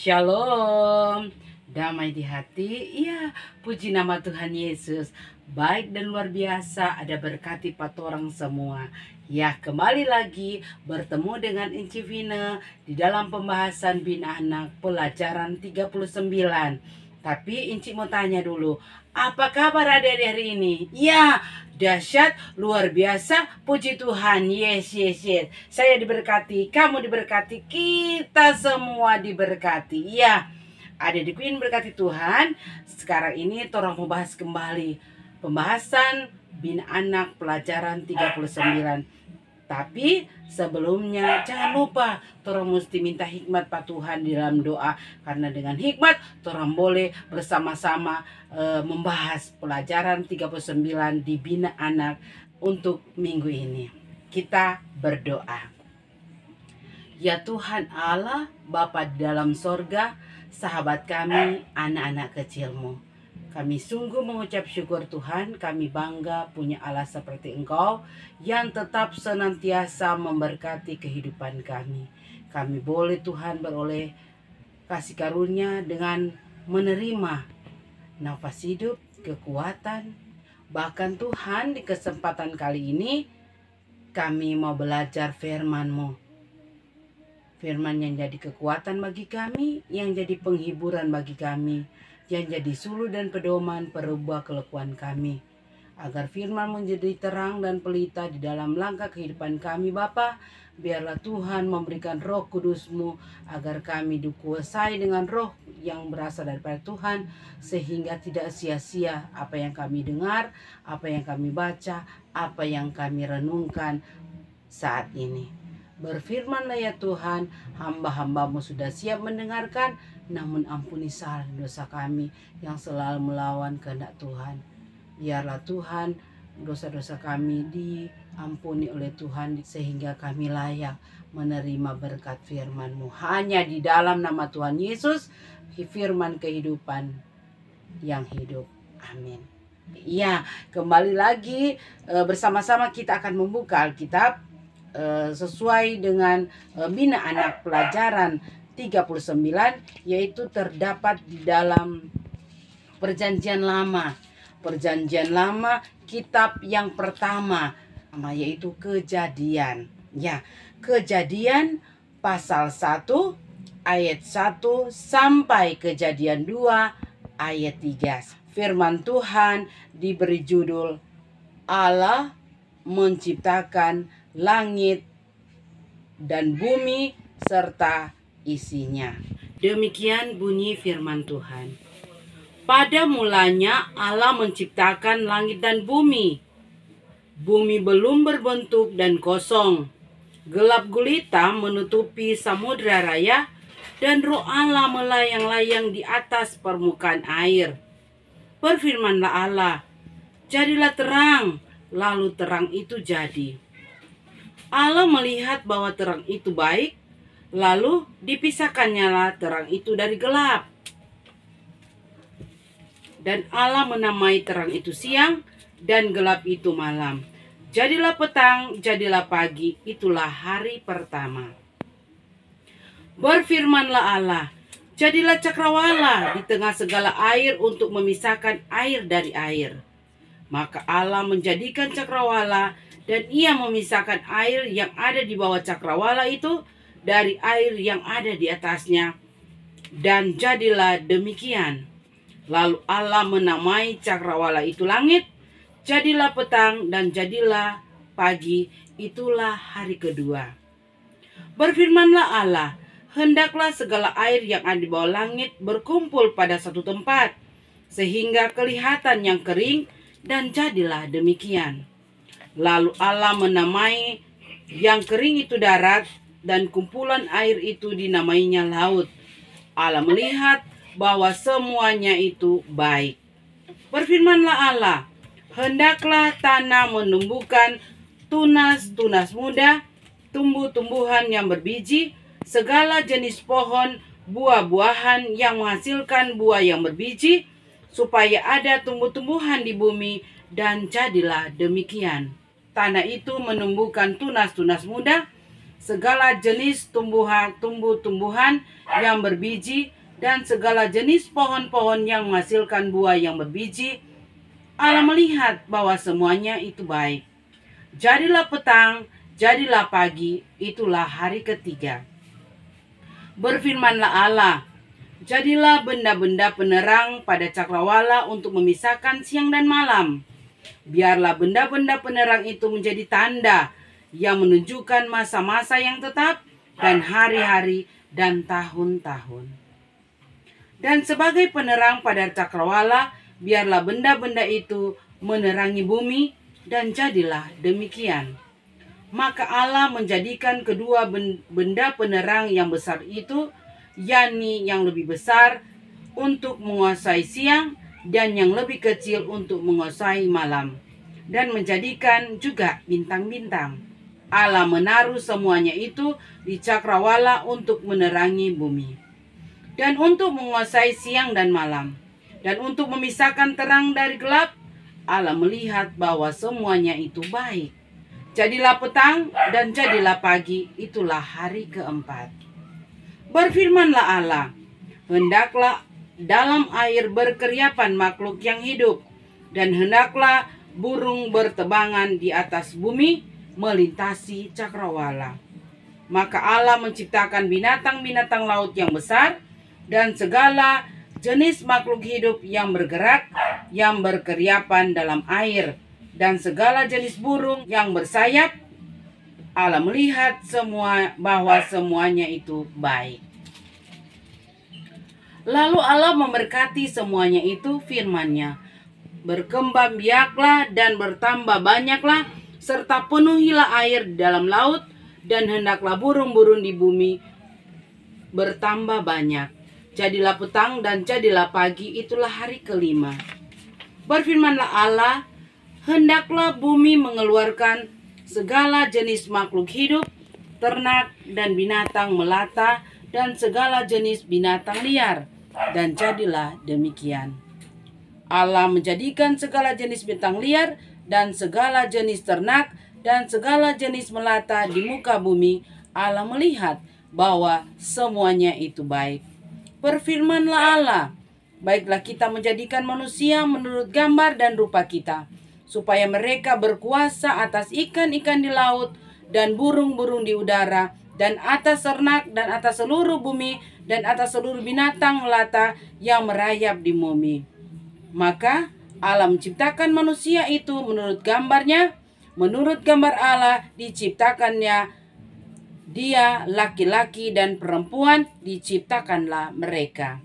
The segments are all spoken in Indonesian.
Shalom, damai di hati. Iya, puji nama Tuhan Yesus. Baik dan luar biasa, ada berkati patorang semua. Ya, kembali lagi bertemu dengan Inci Vina di dalam pembahasan Bina Anak pelajaran 39. Tapi Inci mau tanya dulu, apa kabar adik-adik hari ini? Ya, dahsyat, luar biasa, puji Tuhan. Yes. Saya diberkati, kamu diberkati, kita semua diberkati. Ya, adik-adik Queen berkati Tuhan. Sekarang ini torang mau bahas kembali pembahasan Bina Anak pelajaran 39. Tapi sebelumnya jangan lupa torang mesti minta hikmat Pak Tuhan di dalam doa. Karena dengan hikmat torang boleh bersama-sama membahas pelajaran 39 di Bina Anak untuk minggu ini. Kita berdoa. Ya Tuhan Allah, Bapa di dalam sorga, sahabat kami, anak-anak kecilmu. Kami sungguh mengucap syukur Tuhan, kami bangga punya Allah seperti Engkau yang tetap senantiasa memberkati kehidupan kami. Kami boleh Tuhan beroleh kasih karunia dengan menerima nafas hidup, kekuatan. Bahkan Tuhan di kesempatan kali ini kami mau belajar firman-Mu. Firman yang jadi kekuatan bagi kami, yang jadi penghiburan bagi kami, yang jadi suluh dan pedoman perubah kelakuan kami. Agar firman menjadi terang dan pelita di dalam langkah kehidupan kami Bapa. Biarlah Tuhan memberikan roh kudus-Mu agar kami dikuasai dengan roh yang berasal daripada Tuhan. Sehingga tidak sia-sia apa yang kami dengar, apa yang kami baca, apa yang kami renungkan saat ini. Berfirmanlah ya Tuhan, hamba-hamba-Mu sudah siap mendengarkan, namun ampuni salah dosa kami yang selalu melawan kehendak Tuhan. Biarlah Tuhan dosa-dosa kami diampuni oleh Tuhan sehingga kami layak menerima berkat firman-Mu. Hanya di dalam nama Tuhan Yesus, firman kehidupan yang hidup. Amin. Ya, kembali lagi bersama-sama kita akan membuka Alkitab sesuai dengan Bina Anak pelajaran 39, yaitu terdapat di dalam Perjanjian Lama. Perjanjian Lama, kitab yang pertama, yaitu Kejadian. Ya, Kejadian pasal 1 ayat 1 sampai Kejadian 2 ayat 3. Firman Tuhan diberi judul Allah menciptakan langit dan bumi serta isinya. Demikian bunyi firman Tuhan. Pada mulanya Allah menciptakan langit dan bumi. Bumi belum berbentuk dan kosong. Gelap gulita menutupi samudra raya dan roh Allah melayang-layang di atas permukaan air. Berfirmanlah Allah, jadilah terang, lalu terang itu jadi. Allah melihat bahwa terang itu baik, lalu dipisahkannyalah terang itu dari gelap. Dan Allah menamai terang itu siang, dan gelap itu malam. Jadilah petang, jadilah pagi, itulah hari pertama. Berfirmanlah Allah, jadilah cakrawala di tengah segala air untuk memisahkan air dari air. Maka Allah menjadikan cakrawala, dan ia memisahkan air yang ada di bawah cakrawala itu dari air yang ada di atasnya. Dan jadilah demikian. Lalu Allah menamai cakrawala itu langit. Jadilah petang dan jadilah pagi, itulah hari kedua. Berfirmanlah Allah, hendaklah segala air yang ada di bawah langit berkumpul pada satu tempat, sehingga kelihatan yang kering, dan jadilah demikian. Lalu Allah menamai yang kering itu darat, dan kumpulan air itu dinamainya laut. Allah melihat bahwa semuanya itu baik. Berfirmanlah Allah, hendaklah tanah menumbuhkan tunas-tunas muda, tumbuh-tumbuhan yang berbiji, segala jenis pohon, buah-buahan yang menghasilkan buah yang berbiji, supaya ada tumbuh-tumbuhan di bumi, dan jadilah demikian. Tanah itu menumbuhkan tunas-tunas muda, segala jenis tumbuh-tumbuhan yang berbiji, dan segala jenis pohon-pohon yang menghasilkan buah yang berbiji. Allah melihat bahwa semuanya itu baik. Jadilah petang, jadilah pagi, itulah hari ketiga. Berfirmanlah Allah, jadilah benda-benda penerang pada cakrawala untuk memisahkan siang dan malam. Biarlah benda-benda penerang itu menjadi tanda yang menunjukkan masa-masa yang tetap dan hari-hari dan tahun-tahun. Dan sebagai penerang pada cakrawala, biarlah benda-benda itu menerangi bumi, dan jadilah demikian. Maka Allah menjadikan kedua benda penerang yang besar itu, yakni yang lebih besar untuk menguasai siang dan yang lebih kecil untuk menguasai malam, dan menjadikan juga bintang-bintang. Allah menaruh semuanya itu di cakrawala untuk menerangi bumi, dan untuk menguasai siang dan malam, dan untuk memisahkan terang dari gelap. Allah melihat bahwa semuanya itu baik. Jadilah petang dan jadilah pagi, itulah hari keempat. Berfirmanlah Allah, hendaklah dalam air berkeriapan makhluk yang hidup, dan hendaklah burung bertebangan di atas bumi melintasi cakrawala. Maka Allah menciptakan binatang-binatang laut yang besar, dan segala jenis makhluk hidup yang bergerak, yang berkeriapan dalam air, dan segala jenis burung yang bersayap. Allah melihat bahwa semuanya itu baik. Lalu Allah memberkati semuanya itu, firman-Nya, berkembang biaklah dan bertambah banyaklah, serta penuhilah air di dalam laut, dan hendaklah burung-burung di bumi bertambah banyak. Jadilah petang dan jadilah pagi, itulah hari kelima. Berfirmanlah Allah, hendaklah bumi mengeluarkan segala jenis makhluk hidup, ternak dan binatang melata, dan segala jenis binatang liar. Dan jadilah demikian. Allah menjadikan segala jenis binatang liar dan segala jenis ternak dan segala jenis melata di muka bumi. Allah melihat bahwa semuanya itu baik. Berfirmanlah Allah, baiklah kita menjadikan manusia menurut gambar dan rupa kita, supaya mereka berkuasa atas ikan-ikan di laut dan burung-burung di udara, dan atas ternak, dan atas seluruh bumi, dan atas seluruh binatang melata yang merayap di bumi. Maka Allah menciptakan manusia itu menurut gambarnya, menurut gambar Allah diciptakannya dia, laki-laki dan perempuan diciptakanlah mereka.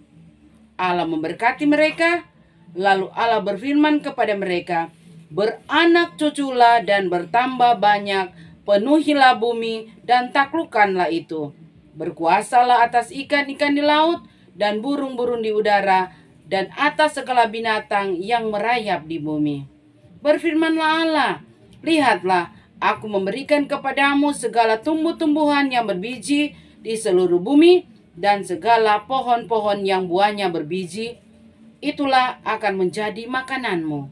Allah memberkati mereka, lalu Allah berfirman kepada mereka, beranak cuculah dan bertambah banyak, penuhilah bumi dan taklukkanlah itu. Berkuasalah atas ikan-ikan di laut dan burung-burung di udara, dan atas segala binatang yang merayap di bumi. Berfirmanlah Allah, lihatlah, aku memberikan kepadamu segala tumbuh-tumbuhan yang berbiji di seluruh bumi, dan segala pohon-pohon yang buahnya berbiji, itulah akan menjadi makananmu.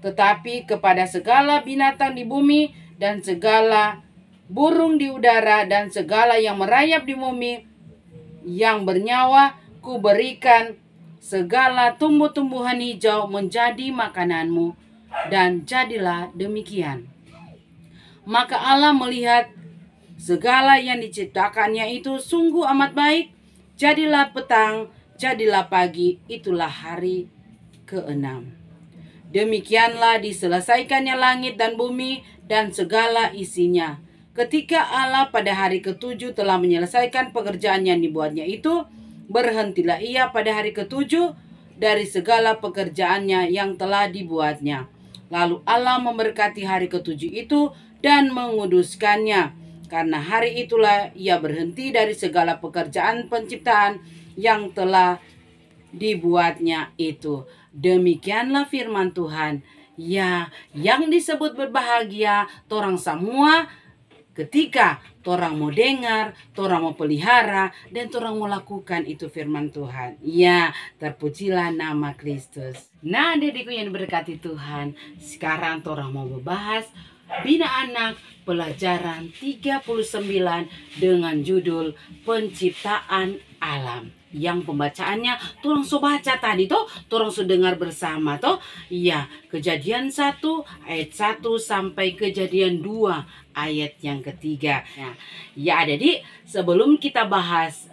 Tetapi kepada segala binatang di bumi, dan segala burung di udara, dan segala yang merayap di bumi yang bernyawa, kuberikan segala tumbuh-tumbuhan hijau menjadi makananmu. Dan jadilah demikian. Maka Allah melihat segala yang diciptakannya itu sungguh amat baik. Jadilah petang, jadilah pagi, itulah hari keenam. Demikianlah diselesaikannya langit dan bumi dan segala isinya. Ketika Allah pada hari ketujuh telah menyelesaikan pekerjaan yang dibuatnya itu, berhentilah ia pada hari ketujuh dari segala pekerjaannya yang telah dibuatnya. Lalu Allah memberkati hari ketujuh itu dan menguduskannya, karena hari itulah ia berhenti dari segala pekerjaan penciptaan yang telah dibuatnya itu. Demikianlah firman Tuhan. Ya, yang disebut berbahagia torang semua ketika torang mau dengar, torang mau pelihara, dan torang mau lakukan itu firman Tuhan. Ya, terpujilah nama Kristus. Nah, adikku yang diberkati Tuhan, sekarang torang mau membahas Bina Anak pelajaran 39 dengan judul Penciptaan Alam. Yang pembacaannya turang so baca tadi toh, turang so dengar bersama toh. Iya, Kejadian 1 ayat 1 sampai Kejadian 2 ayat yang ketiga. Ya adik-adik, sebelum kita bahas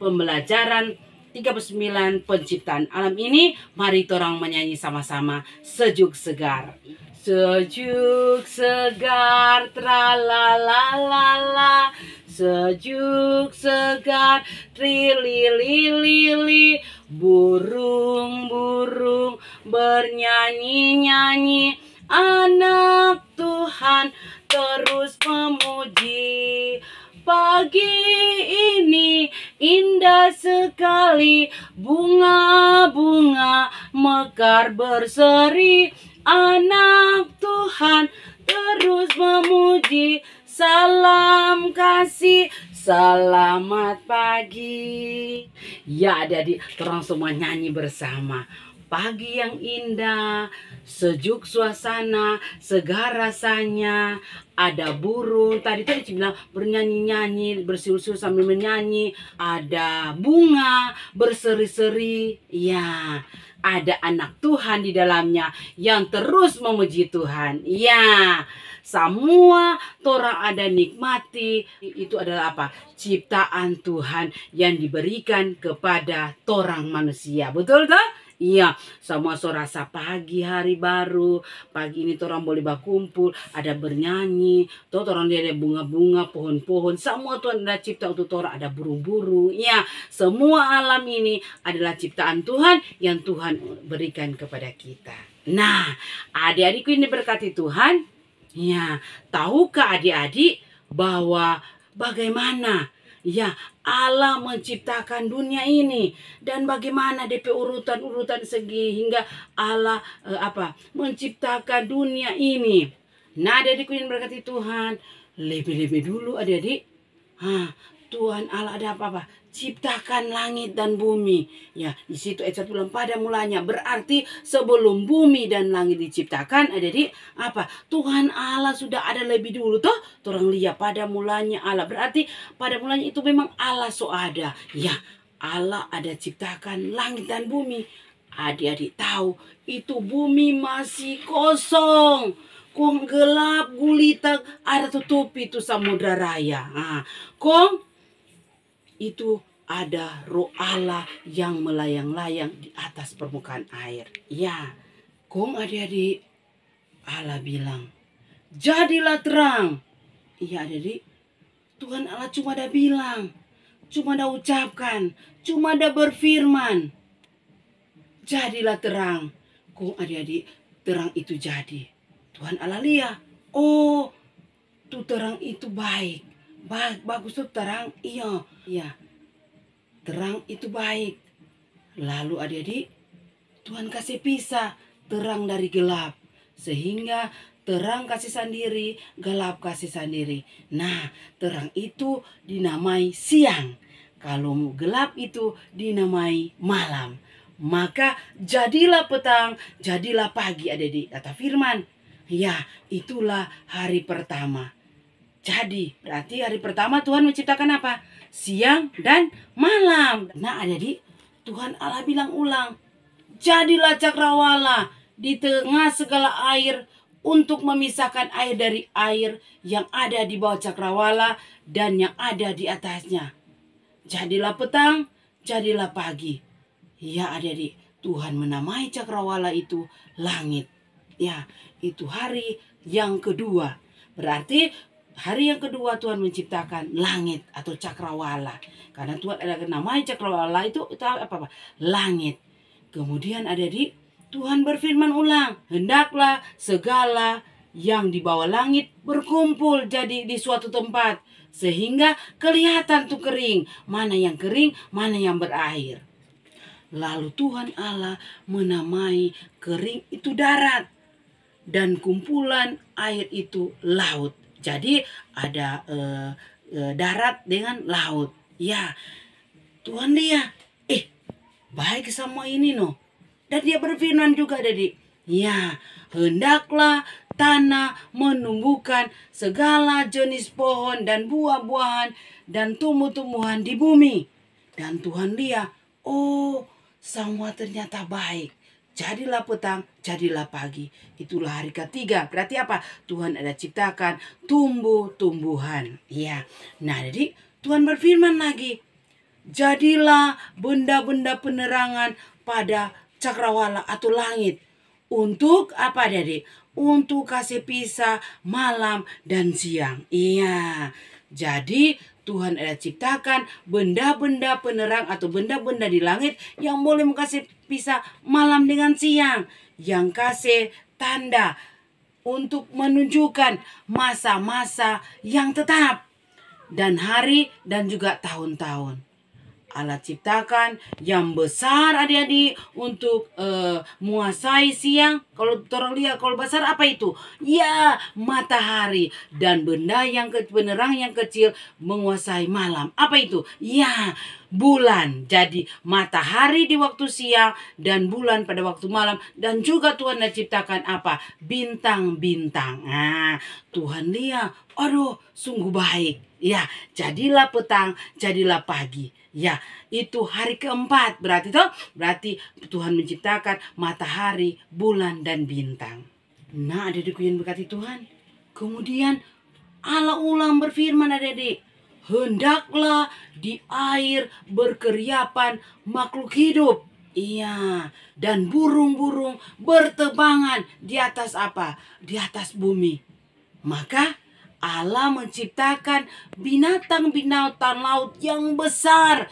pembelajaran 39 penciptaan alam ini, mari torang menyanyi sama-sama Sejuk Segar. Sejuk segar tralalalala, sejuk segar trilililili, burung-burung bernyanyi-nyanyi, anak Tuhan terus memuji. Pagi ini indah sekali, bunga-bunga mekar berseri, anak Tuhan terus memuji. Salam kasih, selamat pagi. Ya adik-adik, orang semua nyanyi bersama. Pagi yang indah, sejuk suasana, segar rasanya. Ada burung, tadi bilang bernyanyi-nyanyi, bersiul-siul sambil menyanyi. Ada bunga berseri-seri. Ya, ada anak Tuhan di dalamnya yang terus memuji Tuhan. Ya, semua torang ada nikmati. Itu adalah apa? Ciptaan Tuhan yang diberikan kepada torang manusia. Betul tak? Iya, sama so rasa pagi hari baru. Pagi ini torang boleh berkumpul, ada bernyanyi. Tuh torang lihat ada bunga-bunga, pohon-pohon. Semua Tuhan ada cipta untuk torang, ada burung-burung. Iya, semua alam ini adalah ciptaan Tuhan yang Tuhan berikan kepada kita. Nah, adik-adikku ini berkati Tuhan. Ya, tahukah adik-adik bahwa bagaimana ya Allah menciptakan dunia ini dan bagaimana DP urutan-urutan segi hingga Allah menciptakan dunia ini. Nah, adik-adikku yang berkati Tuhan, lebih-lebih dulu adik-adik. Tuhan Allah ada apa-apa? Ciptakan langit dan bumi. Ya, di situ ayat 1 bilang pada mulanya. Berarti sebelum bumi dan langit diciptakan, adik-adik, apa? Tuhan Allah sudah ada lebih dulu toh. Orang lihat pada mulanya Allah. Berarti pada mulanya itu memang Allah so ada. Ya, Allah ada ciptakan langit dan bumi. Adik-adik tahu itu bumi masih kosong. Kong gelap gulita, ada tutupi itu samudra raya. Kong itu ada roh Allah yang melayang-layang di atas permukaan air. Ya, kong adik-adik, Allah bilang, jadilah terang. Iya adik-adik, Tuhan Allah cuma ada bilang, cuma ada ucapkan, cuma ada berfirman. Jadilah terang. Kong adik-adik, terang itu jadi. Tuhan Allah lihat, oh, tuh terang itu baik. Bagus tuh terang, iya. Terang itu baik. Lalu adik-adik, Tuhan kasih pisah terang dari gelap. Sehingga terang kasih sendiri, gelap kasih sendiri. Nah, terang itu dinamai siang. Kalau gelap itu dinamai malam. Maka jadilah petang, jadilah pagi adik-adik. Kata firman. Ya, itulah hari pertama. Jadi, berarti hari pertama Tuhan menciptakan apa? Siang dan malam. Nah, adik-adik, Tuhan Allah bilang ulang. Jadilah cakrawala di tengah segala air untuk memisahkan air dari air yang ada di bawah cakrawala dan yang ada di atasnya. Jadilah petang, jadilah pagi. Ya adik-adik, Tuhan menamai cakrawala itu langit. Ya, itu hari yang kedua. Berarti hari yang kedua Tuhan menciptakan langit atau cakrawala. Karena Tuhan ada namanya cakrawala itu apa? Langit. Kemudian adik-adik, Tuhan berfirman ulang. Hendaklah segala yang di bawah langit berkumpul jadi di suatu tempat. Sehingga kelihatan tuh kering. Mana yang kering, mana yang berair. Lalu Tuhan Allah menamai kering itu darat. Dan kumpulan air itu laut. Jadi ada darat dengan laut. Ya, Tuhan lihat, baik semua ini no. Dan dia berfirman juga tadi, ya hendaklah tanah menumbuhkan segala jenis pohon dan buah-buahan dan tumbuh-tumbuhan di bumi. Dan Tuhan lihat, oh semua ternyata baik. Jadilah petang, jadilah pagi. Itulah hari ketiga. Berarti apa? Tuhan ada ciptakan tumbuh-tumbuhan. Iya. Nah, jadi Tuhan berfirman lagi, jadilah benda-benda penerangan pada cakrawala atau langit. Untuk apa, Adik? Untuk kasih pisah malam dan siang. Iya. Jadi Tuhan ada ciptakan benda-benda penerang atau benda-benda di langit yang boleh kasih pisah malam dengan siang. Yang kasih tanda untuk menunjukkan masa-masa yang tetap. Dan hari dan juga tahun-tahun. Allah ciptakan yang besar adik-adik untuk menguasai siang. Kalau orang lihat kalau besar apa itu? Ya, matahari. Dan benda yang penerang yang kecil menguasai malam. Apa itu? Ya, bulan. Jadi matahari di waktu siang dan bulan pada waktu malam. Dan juga Tuhan menciptakan apa? Bintang-bintang. Nah, Tuhan lihat, aduh sungguh baik. Ya, jadilah petang, jadilah pagi. Ya, itu hari keempat. Berarti Tuhan menciptakan matahari, bulan, dan bintang. Nah, adik-adikku yang berkati Tuhan. Kemudian Allah ulang berfirman, adik-adik. Hendaklah di air berkeriapan makhluk hidup. Iya, dan burung-burung bertebangan di atas apa? Di atas bumi. Maka Allah menciptakan binatang-binatang laut yang besar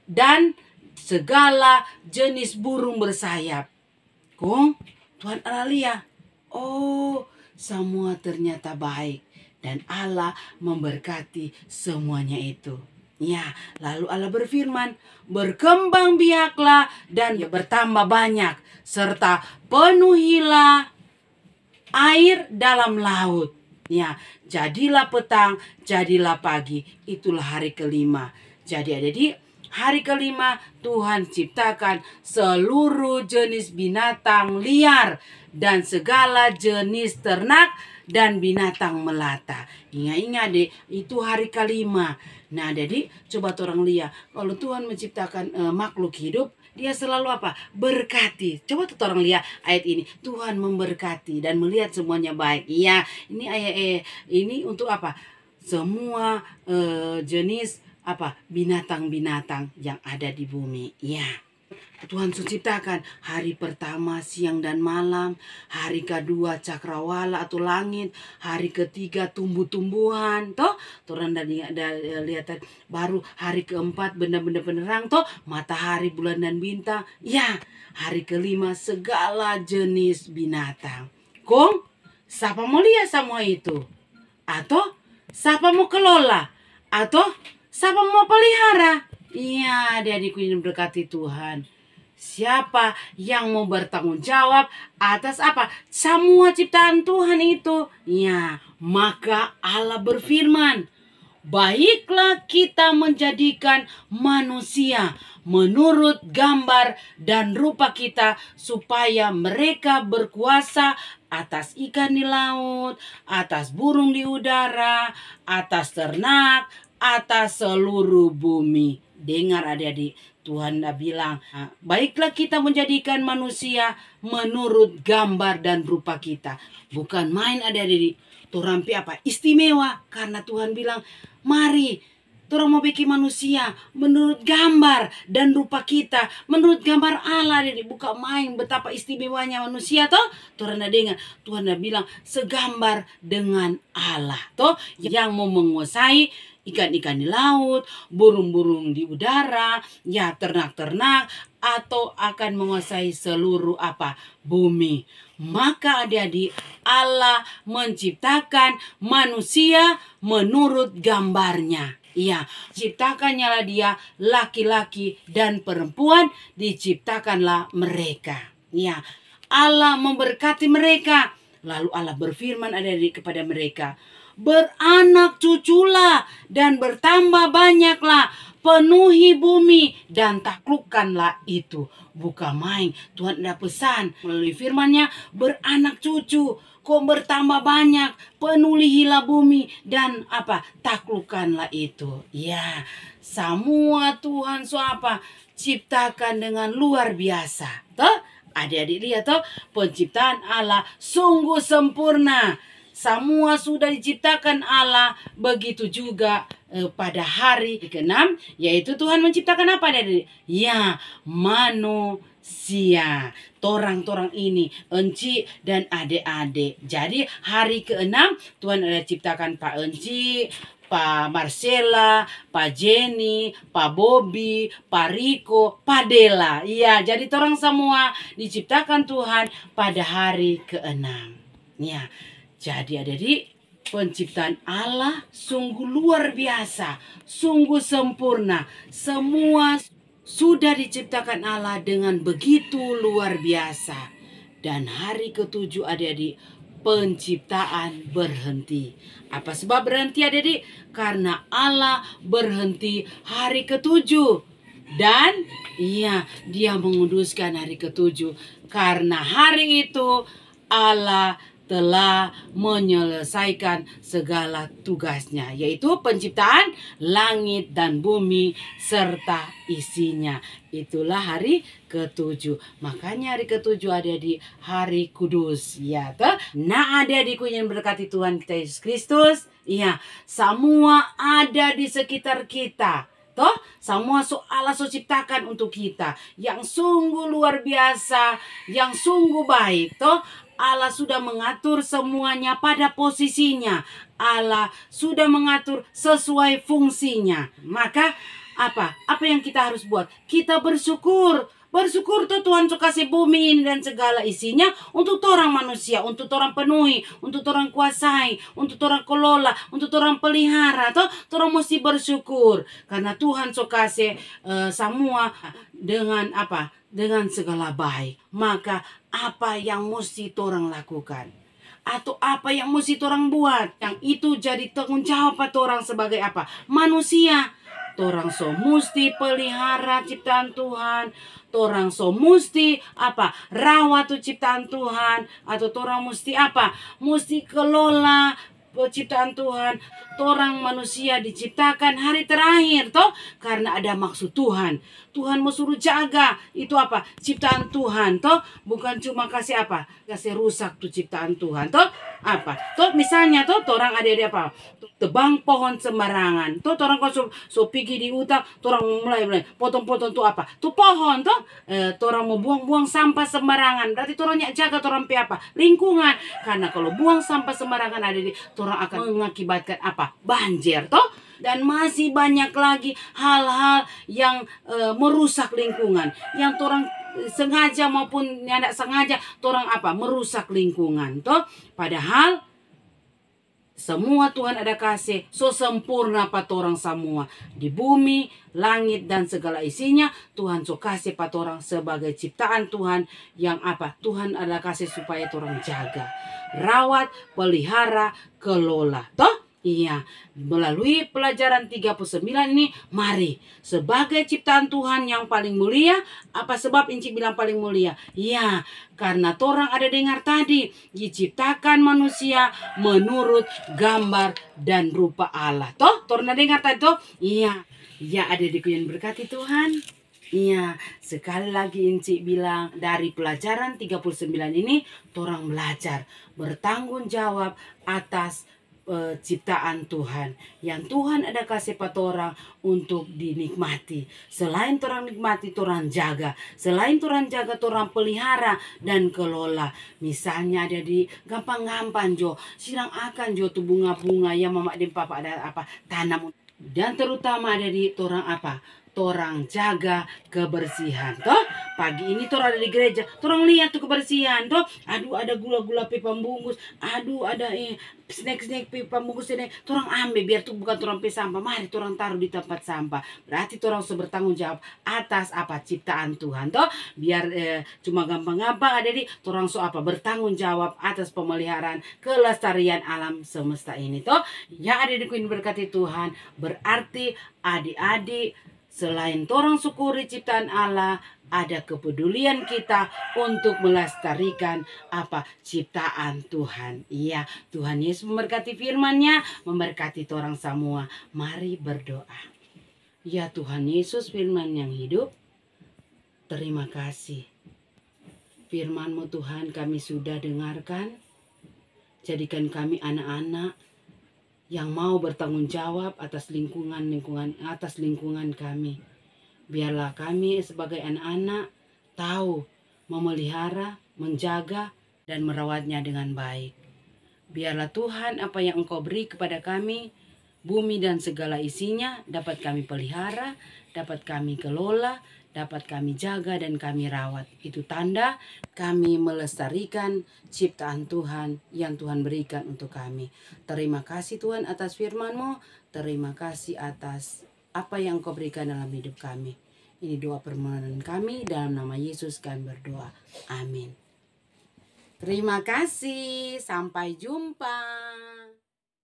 dan segala jenis burung bersayap. Tuhan Allah lihat, oh semua ternyata baik dan Allah memberkati semuanya itu. Ya, lalu Allah berfirman, berkembang biaklah dan bertambah banyak serta penuhilah air dalam laut. Ya, jadilah petang, jadilah pagi. Itulah hari kelima. Jadi adik-adik, hari kelima Tuhan ciptakan seluruh jenis binatang liar dan segala jenis ternak dan binatang melata. Ingat-ingat deh, itu hari kelima. Nah, jadi coba orang lihat, kalau Tuhan menciptakan makhluk hidup, dia selalu apa? Berkati. Coba orang lihat ayat ini. Tuhan memberkati dan melihat semuanya baik. Iya, ini ayat ini untuk apa? Semua jenis apa? Binatang-binatang yang ada di bumi. Iya. Tuhan ciptakan hari pertama siang dan malam, hari kedua cakrawala atau langit, hari ketiga tumbuh-tumbuhan, toh turun dari lihat baru hari keempat benda-benda penerang, toh matahari, bulan dan bintang. Ya, hari kelima segala jenis binatang. Siapa mau lihat semua itu? Atau siapa mau kelola? Atau siapa mau pelihara? Iya, adik-adikku yang berkati Tuhan. Siapa yang mau bertanggung jawab atas apa? Semua ciptaan Tuhan itu. Ya, maka Allah berfirman, baiklah kita menjadikan manusia menurut gambar dan rupa kita supaya mereka berkuasa atas ikan di laut, atas burung di udara, atas ternak, atas seluruh bumi. Dengar adik-adik, Tuhan dah bilang, baiklah kita menjadikan manusia menurut gambar dan rupa kita. Bukan main adik-adik. Turampi apa? Istimewa. Karena Tuhan bilang, mari Tuhan mau bikin manusia menurut gambar dan rupa kita. Menurut gambar Allah. Bukan main betapa istimewanya manusia toh. Tuhan dah dengar. Tuhan dah bilang segambar dengan Allah. Toh yang mau menguasai ikan-ikan di laut, burung-burung di udara, ya ternak-ternak, atau akan menguasai seluruh apa? Bumi. Maka adik-adik, Allah menciptakan manusia menurut gambarnya. Iya, ciptakannya lah dia laki-laki dan perempuan, diciptakanlah mereka. Ya, Allah memberkati mereka. Lalu Allah berfirman adik-adik kepada mereka, beranak cuculah dan bertambah banyaklah, penuhi bumi dan taklukkanlah itu. Bukan main, Tuhan ada pesan melalui firman-Nya beranak cucu. kok bertambah banyak, penuhilah bumi dan apa, taklukkanlah itu. Ya, semua Tuhan ciptakan dengan luar biasa. Toh, adik-adik lihat toh, penciptaan Allah sungguh sempurna. Semua sudah diciptakan Allah, begitu juga pada hari ke-6, yaitu Tuhan menciptakan apa adik-adik? Ya, manusia. Torang-torang ini, Enci dan adik-adik. Jadi hari ke-6 Tuhan ada ciptakan Pak Enci, Pak Marcella, Pak Jenny, Pak Bobby, Pak Riko, Pak Dela. Iya, jadi torang semua diciptakan Tuhan pada hari ke-6. Ya, jadi adik-adik, penciptaan Allah sungguh luar biasa, sungguh sempurna. Semua sudah diciptakan Allah dengan begitu luar biasa. Dan hari ke-7 adik-adik, penciptaan berhenti. Apa sebab berhenti adik-adik? Karena Allah berhenti hari ke-7. Dan iya, dia menguduskan hari ke-7. Karena hari itu Allah telah menyelesaikan segala tugasnya, yaitu penciptaan langit dan bumi serta isinya. Itulah hari ke-7. Makanya hari ke-7 adik-adik hari kudus. Ya, toh? Nah, adik-adikku yang berkati Tuhan kita Yesus Kristus, iya, semua ada di sekitar kita. Toh, semua Allah ciptakan untuk kita yang sungguh luar biasa, yang sungguh baik. Toh, Allah sudah mengatur semuanya pada posisinya. Allah sudah mengatur sesuai fungsinya. Maka apa yang kita harus buat? Kita bersyukur. Bersyukur tuh Tuhan kasih bumi ini dan segala isinya untuk orang manusia, untuk orang penuhi, untuk orang kuasai, untuk orang kelola, untuk orang pelihara. Orang mesti bersyukur karena Tuhan kasih semua dengan apa? Dengan segala baik. Maka apa yang mesti orang lakukan? Atau apa yang mesti orang buat? Yang itu jadi tanggung jawab orang sebagai apa? Manusia. Orang mesti pelihara ciptaan Tuhan. Orang mesti apa? Rawat tuh ciptaan Tuhan. Atau orang mesti apa? Mesti kelola ciptaan Tuhan. Orang manusia diciptakan hari terakhir toh karena ada maksud Tuhan. Tuhan mau suruh jaga itu apa? Ciptaan Tuhan toh, bukan cuma kasih apa? Kasih rusak tuh ciptaan Tuhan toh apa? Toh misalnya toh orang ada apa? Tebang pohon sembarangan. Toh orang kok pergi di hutan, orang mulai potong-potong tuh apa? Tuh pohon toh orang mau buang-buang sampah sembarangan. Berarti orang jaga orang apa? Lingkungan. Karena kalau buang sampah sembarangan ada di orang akan mengakibatkan apa? Banjir toh. Dan masih banyak lagi hal-hal yang merusak lingkungan, yang orang sengaja maupun tidak sengaja orang apa? Merusak lingkungan toh. Padahal semua Tuhan ada kasih sempurna orang semua di bumi, langit dan segala isinya. Tuhan kasih orang sebagai ciptaan Tuhan yang apa? Tuhan ada kasih supaya orang jaga, rawat, pelihara, kelola. Toh? Iya, melalui pelajaran 39 ini, mari sebagai ciptaan Tuhan yang paling mulia. Apa sebab Inci bilang paling mulia? Iya, karena orang ada dengar tadi, diciptakan manusia menurut gambar dan rupa Allah. Toh, orang dengar tadi toh? Iya, ya adik-adikku yang berkati Tuhan. Iya, sekali lagi Inci bilang dari pelajaran 39 ini, orang belajar bertanggung jawab atas ciptaan Tuhan yang Tuhan ada kasih orang untuk dinikmati. Selain orang nikmati, orang jaga. Selain orang jaga, orang pelihara dan kelola. Misalnya ada di gampang-gampang jo, sirang akan jo tuh bunga-bunga yang mama dan papa ada apa tanam. Dan terutama ada di orang apa? Orang jaga kebersihan. Toh pagi ini orang ada di gereja, orang lihat tuh kebersihan. Toh aduh ada gula-gula pipa bungkus, aduh ada snack-snack pipa bungkus ini. Orang ambil biar tuh bukan orang sampah. Mari orang taruh di tempat sampah. Berarti orang harus bertanggung jawab atas apa? Ciptaan Tuhan. Toh biar cuma gampang-gampang ada di orang apa? Bertanggung jawab atas pemeliharaan kelestarian alam semesta ini. Toh ya adik-adikku yang berkati Tuhan, berarti adik-adik Selain torang syukuri ciptaan Allah, ada kepedulian kita untuk melestarikan ciptaan Tuhan. Iya, Tuhan Yesus memberkati firman-Nya, memberkati torang semua. Mari berdoa. Ya Tuhan Yesus, firman yang hidup, terima kasih. Firman-Mu Tuhan kami sudah dengarkan. Jadikan kami anak-anak yang mau bertanggung jawab atas lingkungan kami. Biarlah kami sebagai anak-anak tahu memelihara, menjaga, dan merawatnya dengan baik. Biarlah Tuhan apa yang Engkau beri kepada kami, bumi dan segala isinya dapat kami pelihara, dapat kami kelola, dapat kami jaga dan kami rawat. Itu tanda kami melestarikan ciptaan Tuhan yang Tuhan berikan untuk kami. Terima kasih Tuhan atas firman-Mu. Terima kasih atas apa yang Engkau berikan dalam hidup kami. Ini doa permohonan kami dalam nama Yesus kami berdoa. Amin. Terima kasih. Sampai jumpa.